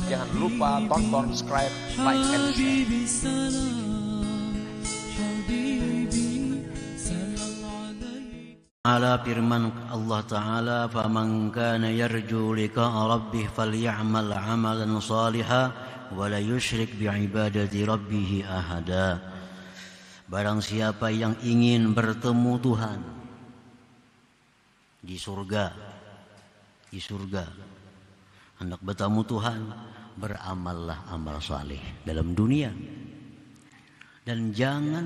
Jangan lupa tonton, subscribe, like, and share. Ala firman Allah Ta'ala, faman kana yarju liqa'a rabbih falyamal amalan salihan wa la yusyrik bi'ibadati rabbih ahada. Barang siapa yang ingin bertemu Tuhan di surga, hendak bertemu Tuhan, beramallah amal saleh dalam dunia dan jangan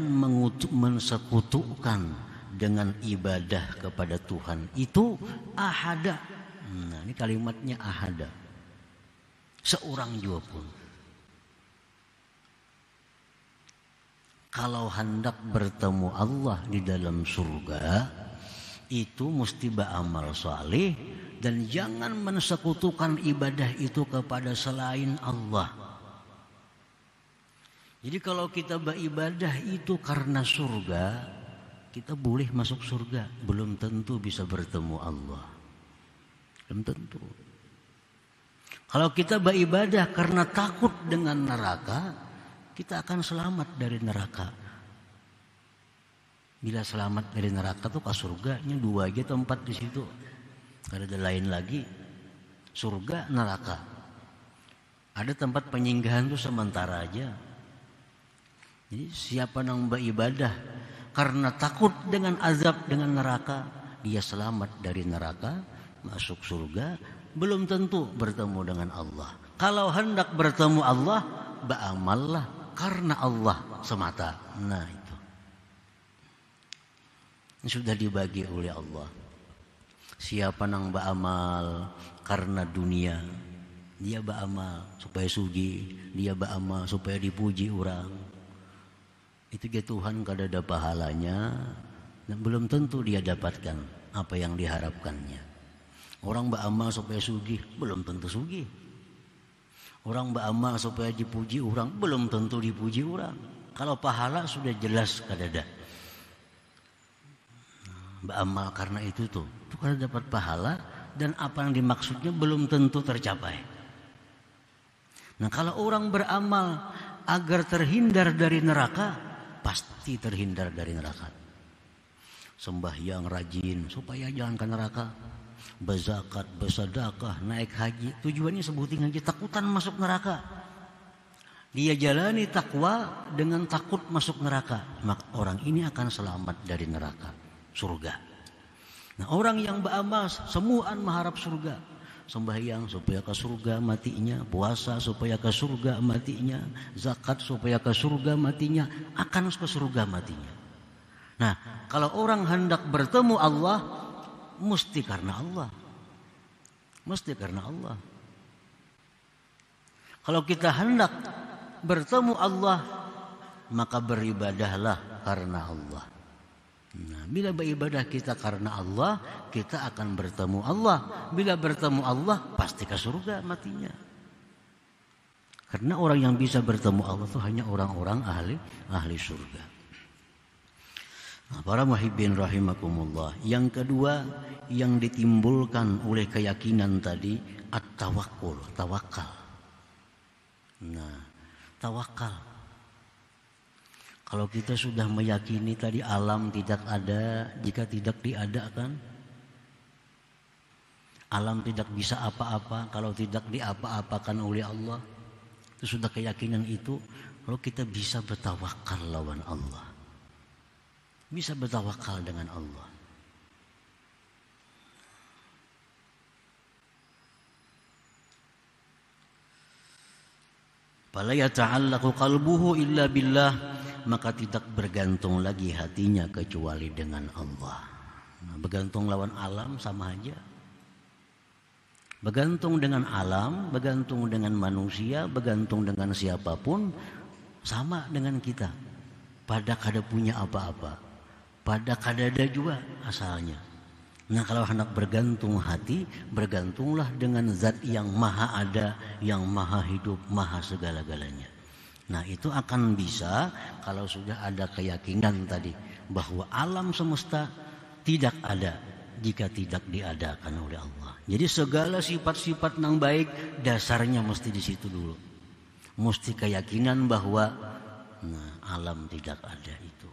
mensekutukan dengan ibadah kepada Tuhan itu ahada. Nah, ini kalimatnya ahada. Seorang juga pun. Kalau hendak bertemu Allah di dalam surga, itu mesti beramal saleh dan jangan mensekutukan ibadah itu kepada selain Allah. Jadi kalau kita beribadah itu karena surga, kita boleh masuk surga, belum tentu bisa bertemu Allah. Belum tentu. Kalau kita beribadah karena takut dengan neraka, kita akan selamat dari neraka. Bila selamat dari neraka tuh ke surganya dua aja tempat di situ. Kalau ada lain lagi, surga, neraka. Ada tempat penyinggahan tuh sementara aja. Jadi siapa yang beribadah karena takut dengan azab, dengan neraka, dia selamat dari neraka, masuk surga, belum tentu bertemu dengan Allah. Kalau hendak bertemu Allah, beramallah karena Allah semata. Nah itu. Ini sudah dibagi oleh Allah. Siapa yang beramal karena dunia, dia beramal supaya sugi, dia beramal supaya dipuji orang. Itu dia Tuhan kada ada pahalanya dan belum tentu dia dapatkan apa yang diharapkannya. Orang beramal supaya sugih, belum tentu sugih. Orang beramal supaya dipuji orang, belum tentu dipuji orang. Kalau pahala sudah jelas kada ada. Beramal karena itu kada dapat pahala dan apa yang dimaksudnya belum tentu tercapai. Nah, kalau orang beramal agar terhindar dari neraka, pasti terhindar dari neraka. Sembahyang rajin supaya jangan ke neraka. Berzakat, bersedekah, naik haji, tujuannya sebutin aja takutan masuk neraka. Dia jalani takwa dengan takut masuk neraka, maka orang ini akan selamat dari neraka, surga. Nah, orang yang beramal semuaan mengharap surga. Sembahyang supaya ke surga matinya, puasa supaya ke surga matinya, zakat supaya ke surga matinya, akan ke surga matinya. Nah, kalau orang hendak bertemu Allah, mesti karena Allah. Mesti karena Allah. Kalau kita hendak bertemu Allah, maka beribadahlah karena Allah. Nah, bila beribadah kita karena Allah, kita akan bertemu Allah. Bila bertemu Allah, pasti ke surga matinya. Karena orang yang bisa bertemu Allah itu hanya orang-orang ahli surga. Nah, para muhibbin rahimakumullah. Yang kedua yang ditimbulkan oleh keyakinan tadi, at-tawakkul, tawakal. Nah, tawakal. Kalau kita sudah meyakini tadi alam tidak ada jika tidak diadakan, alam tidak bisa apa-apa kalau tidak diapa-apakan oleh Allah, itu sudah keyakinan itu. Kalau kita bisa bertawakal lawan Allah, bisa bertawakal dengan Allah. Fala yata'allaqu qalbuhu illa billah, maka tidak bergantung lagi hatinya kecuali dengan Allah. Nah, bergantung lawan alam sama aja. Bergantung dengan alam, bergantung dengan manusia, bergantung dengan siapapun, sama dengan kita. Pada kada punya apa-apa, pada kada ada juga asalnya. Nah, kalau hendak bergantung hati, bergantunglah dengan zat yang maha ada, yang maha hidup, maha segala-galanya. Nah, itu akan bisa kalau sudah ada keyakinan tadi bahwa alam semesta tidak ada jika tidak diadakan oleh Allah. Jadi segala sifat-sifat yang baik dasarnya mesti di situ dulu. Mesti keyakinan bahwa alam tidak ada itu.